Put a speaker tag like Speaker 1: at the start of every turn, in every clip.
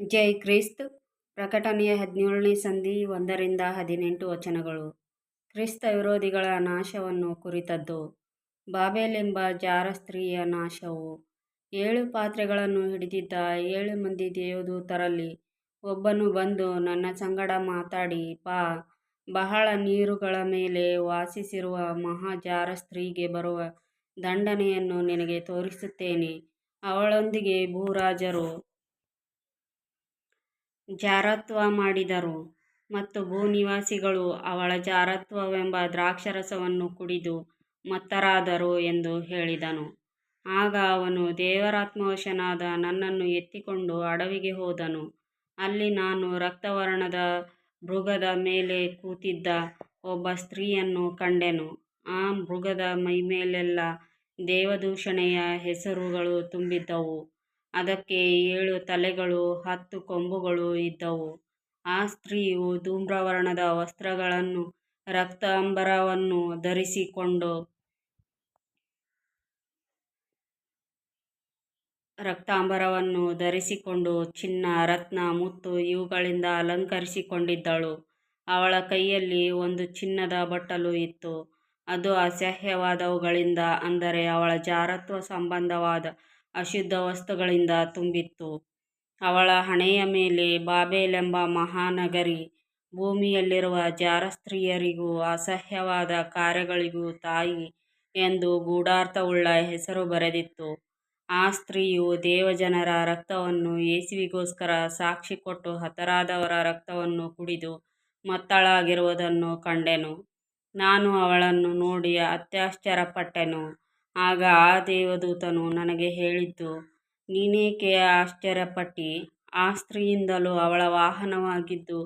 Speaker 1: ಜೈ Christ. ಪ್ರಕಟಣೆಯ 17ನೇ ಸಂಧಿ 1-18 ಕ್ರಿಸ್ತ ವಿರೋಧಿಗಳ ನಾಶವನ್ನು ಕುರಿತದ್ದು. ಬಾಬೆಲೆಂಬ ಜಾರ ಸ್ತ್ರೀಯ ನಾಶವು. 7 ಪಾತ್ರೆಗಳನ್ನು ಹಿಡಿದಿದ್ದ 7 ಮಂದಿ ದೇವದೂತರಲ್ಲಿ ಒಬ್ಬನು ಬಂದು ನನ್ನ ಸಂಗಡ ಮಾತಾಡಿ, ಬಾ, ಬಹಳ ನೀರುಗಳ ಮೇಲೆ ವಾಸಿಸಿರುವ ಮಹಾ ಜಾರ ಸ್ತ್ರೀಗೆ ಬರುವ ದಂಡನೆಯನ್ನು ನಿನಗೆ ತೋರಿಸುತ್ತೇನೆ. ಅವಳೊಂದಿಗೆ ಭೂರಾಜರು ಜಾರತ್ವ ಮಾಡಿದರು ಮತ್ತು ಭೂನಿವಾಸಿಗಳು ಅವಳ ಜಾರತ್ವವೆಂಬ ದ್ರಾಕ್ಷಾರಸವನ್ನು ಕುಡಿದು ಮತ್ತರಾದರು ಎಂದು ಹೇಳಿದನು. ಆಗ ಅವನು ದೇವರಾತ್ಮವಶನಾದ ನನ್ನನ್ನು ಎತ್ತಿಕೊಂಡು ಅಡವಿಗೆ ಹೋದನು. ಅಲ್ಲಿ ನಾನು ರಕ್ತವರ್ಣದ ಮೃಗದ ಮೇಲೆ ಕೂತಿದ್ದ ಒಬ್ಬ ಸ್ತ್ರೀಯನ್ನು ಕಂಡೆನು. ಆ ಮೃಗದ ಮೈಮೇಲೆಲ್ಲ ದೇವದೂಷಣೆಯ ಹೆಸರುಗಳು ತುಂಬಿದ್ದವು. ಅದಕ್ಕೆ 7 ತಲೆಗಳು 10 ಕೊಂಬುಗಳು ಇದ್ದವು. ಆ ಸ್ತ್ರೀಯು ಧೂಮ್ರವರ್ಣದ ವಸ್ತ್ರಗಳನ್ನೂ ರಕ್ತಾಂಬರವನ್ನೂ ಧರಿಸಿಕೊಂಡು ಚಿನ್ನ, ರತ್ನ, ಮುತ್ತು ಇವುಗಳಿಂದ ಅಲಂಕರಿಸಿಕೊಂಡಿದ್ದಳು. ಅವಳ ಕೈಯಲ್ಲಿ ಒಂದು ಚಿನ್ನದ ಬಟ್ಟಲು ಇತ್ತು. ಅದು ಅಸಹ್ಯವಾದವುಗಳಿಂದ, ಅಂದರೆ ಅವಳ ಜಾರತ್ವ ಸಂಬಂಧವಾದ ಅಶುದ್ಧ ವಸ್ತುಗಳಿಂದ ತುಂಬಿತ್ತು. ಅವಳ ಹಣೆಯ ಮೇಲೆ ಬಾಬೆಲೆಂಬ ಮಹಾನಗರಿ, ಭೂಮಿಯಲ್ಲಿರುವ ಜಾರಸ್ತ್ರೀಯರಿಗೂ ಅಸಹ್ಯವಾದ ಕಾರ್ಯಗಳಿಗೂ ತಾಯಿ ಎಂದು ಗೂಢಾರ್ಥವುಳ್ಳ ಹೆಸರು ಬರೆದಿತ್ತು. ಆ ಸ್ತ್ರೀಯು ದೇವಜನರ ರಕ್ತವನ್ನೂ ಯೇಸುವಿಗೋಸ್ಕರ ಸಾಕ್ಷಿ ಕೊಟ್ಟು ಹತರಾದವರ ರಕ್ತವನ್ನೂ ಕುಡಿದು ಮತ್ತಳಾಗಿರುವುದನ್ನು ಕಂಡೆನು. ನಾನು ಅವಳನ್ನು ನೋಡಿ ಅತ್ಯಾಶ್ಚರ್ಯಪಟ್ಟೆನು. ಆಗ ಆ ದೇವದೂತನು ನನಗೆ ಹೇಳಿದ್ದು, ನೀನೇಕೆ ಆಶ್ಚರ್ಯಪಟ್ಟಿ? ಆ ಸ್ತ್ರೀಯಿಂದಲೂ ಅವಳ ವಾಹನವಾಗಿದ್ದು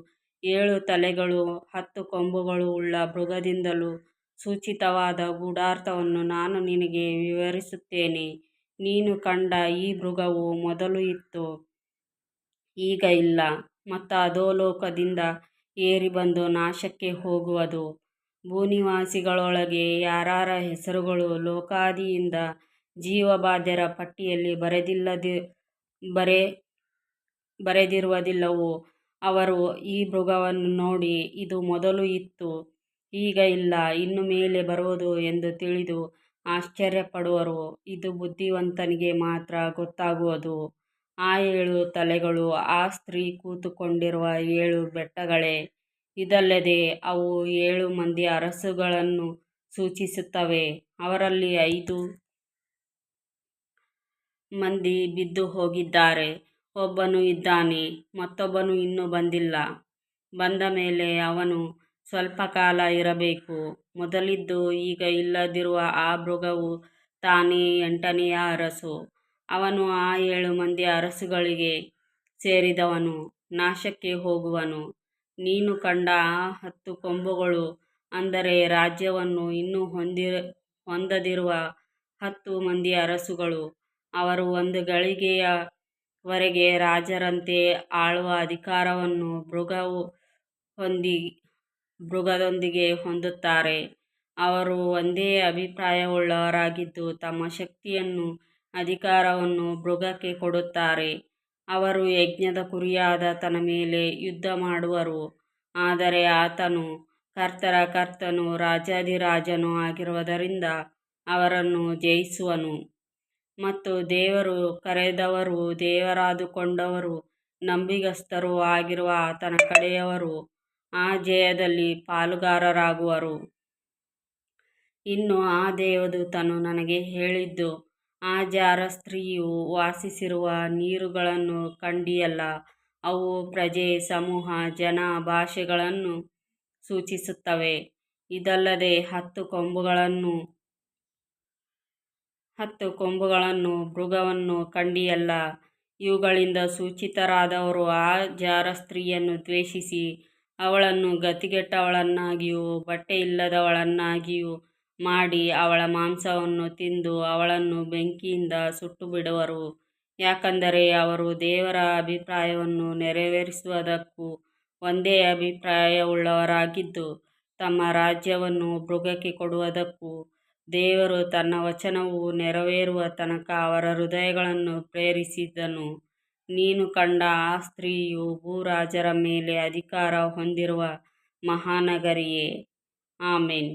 Speaker 1: 7 ತಲೆಗಳೂ 10 ಕೊಂಬುಗಳೂ ಉಳ್ಳ ಮೃಗದಿಂದಲೂ ಸೂಚಿತವಾದ ಗೂಢಾರ್ಥವನ್ನು ನಾನು ನಿನಗೆ ವಿವರಿಸುತ್ತೇನೆ. ನೀನು ಕಂಡ ಈ ಮೃಗವು ಮೊದಲು ಇತ್ತು, ಈಗ ಇಲ್ಲ, ಮತ್ತು ಅಧೋಲೋಕದಿಂದ ಏರಿ ಬಂದು ನಾಶಕ್ಕೆ ಹೋಗುವುದು. ಭೂನಿವಾಸಿಗಳೊಳಗೆ ಯಾರಾರ ಹೆಸರುಗಳು ಲೋಕಾದಿಯಿಂದ ಜೀವಬಾಧ್ಯರ ಪಟ್ಟಿಯಲ್ಲಿ ಬರೆದಿರುವುದಿಲ್ಲವೋ ಅವರು ಈ ಮೃಗವನ್ನು ನೋಡಿ, ಇದು ಮೊದಲು ಇತ್ತು, ಈಗ ಇಲ್ಲ, ಇನ್ನು ಮೇಲೆ ಬರುವುದು ಎಂದು ತಿಳಿದು ಆಶ್ಚರ್ಯಪಡುವರು. ಇದು ಬುದ್ಧಿವಂತನಿಗೆ ಮಾತ್ರ ಗೊತ್ತಾಗುವುದು. ಆ 7 ತಲೆಗಳು ಆ ಸ್ತ್ರೀ ಕೂತುಕೊಂಡಿರುವ 7 ಬೆಟ್ಟಗಳೇ. ಇದಲ್ಲದೆ ಅವು 7 ಮಂದಿ ಅರಸುಗಳನ್ನು ಸೂಚಿಸುತ್ತವೆ. ಅವರಲ್ಲಿ 5 ಮಂದಿ ಬಿದ್ದು ಹೋಗಿದ್ದಾರೆ, ಒಬ್ಬನು ಇದ್ದಾನೆ, ಮತ್ತೊಬ್ಬನು ಇನ್ನೂ ಬಂದಿಲ್ಲ. ಬಂದ ಮೇಲೆ ಅವನು ಸ್ವಲ್ಪ ಕಾಲ ಇರಬೇಕು. ಮೊದಲಿದ್ದು ಈಗ ಇಲ್ಲದಿರುವ ಆ ಮೃಗವು ತಾನೇ 8ನೆಯ ಅರಸು. ಅವನು ಆ 7 ಮಂದಿ ಅರಸುಗಳಿಗೆ ಸೇರಿದವನು, ನಾಶಕ್ಕೆ ಹೋಗುವನು. ನೀನು ಕಂಡ ಆ 10 ಕೊಂಬುಗಳು, ಅಂದರೆ ರಾಜ್ಯವನ್ನು ಇನ್ನೂ ಹೊಂದದಿರುವ 10 ಮಂದಿ ಅರಸುಗಳು. ಅವರು ಒಂದು ಗಳಿಗೆಯ ವರೆಗೆ ರಾಜರಂತೆ ಆಳುವ ಅಧಿಕಾರವನ್ನು ಮೃಗದೊಂದಿಗೆ ಹೊಂದುತ್ತಾರೆ. ಅವರು ಒಂದೇ ಅಭಿಪ್ರಾಯವುಳ್ಳವರಾಗಿದ್ದು ತಮ್ಮ ಶಕ್ತಿಯನ್ನೂ ಅಧಿಕಾರವನ್ನೂ ಮೃಗಕ್ಕೆ ಕೊಡುತ್ತಾರೆ. ಅವರು ಯಜ್ಞದ ಕುರಿಯಾದ ಆತನ ಮೇಲೆ ಯುದ್ಧ ಮಾಡುವರು, ಆದರೆ ಆತನು ಕರ್ತರ ಕರ್ತನೂ ರಾಜಾಧಿರಾಜನೂ ಆಗಿರುವುದರಿಂದ ಅವರನ್ನು ಜಯಿಸುವನು. ಮತ್ತು ದೇವರು ಕರೆದವರೂ ದೇವರಾದುಕೊಂಡವರೂ ನಂಬಿಗಸ್ತರೂ ಆಗಿರುವ ಆತನ ಕಡೆಯವರು ಆ ಜಯದಲ್ಲಿ ಪಾಲುಗಾರರಾಗುವರು. ಇನ್ನು ಆ ದೇವದೂತನು ನನಗೆ ಹೇಳಿದ್ದು, ಆ ಜಾರ ಸ್ತ್ರೀಯು ವಾಸಿಸಿರುವ ನೀರುಗಳನ್ನು ಕಂಡಿಯಲ್ಲ, ಅವು ಪ್ರಜೆ, ಸಮೂಹ, ಜನ, ಭಾಷೆಗಳನ್ನು ಸೂಚಿಸುತ್ತವೆ. ಇದಲ್ಲದೆ 10 ಕೊಂಬುಗಳನ್ನೂ ಮೃಗವನ್ನೂ ಕಂಡಿಯಲ್ಲ. ಇವುಗಳಿಂದ ಸೂಚಿತರಾದವರು ಆ ಜಾರ ಸ್ತ್ರೀಯನ್ನು ದ್ವೇಷಿಸಿ ಅವಳನ್ನು ಗತಿಗೆಟ್ಟವಳನ್ನಾಗಿಯೂ ಬಟ್ಟೆಯಿಲ್ಲದವಳನ್ನಾಗಿಯೂ ಮಾಡಿ ಅವಳ ಮಾಂಸವನ್ನು ತಿಂದು ಅವಳನ್ನು ಬೆಂಕಿಯಿಂದ ಸುಟ್ಟುಬಿಡುವರು. ಯಾಕಂದರೆ ಅವರು ದೇವರ ಅಭಿಪ್ರಾಯವನ್ನು ನೆರವೇರಿಸುವುದಕ್ಕೂ ಒಂದೇ ಅಭಿಪ್ರಾಯವುಳ್ಳವರಾಗಿದ್ದು ತಮ್ಮ ರಾಜ್ಯವನ್ನು ಮೃಗಕ್ಕೆ ಕೊಡುವುದಕ್ಕೂ ದೇವರು ತನ್ನ ವಚನವು ನೆರವೇರುವ ತನಕ ಅವರ ಹೃದಯಗಳನ್ನು ಪ್ರೇರಿಸಿದನು. ನೀನು ಕಂಡ ಆ ಸ್ತ್ರೀಯು ಭೂರಾಜರ ಮೇಲೆ ಅಧಿಕಾರ ಹೊಂದಿರುವ ಮಹಾನಗರಿಯೇ. ಆಮೆನ್.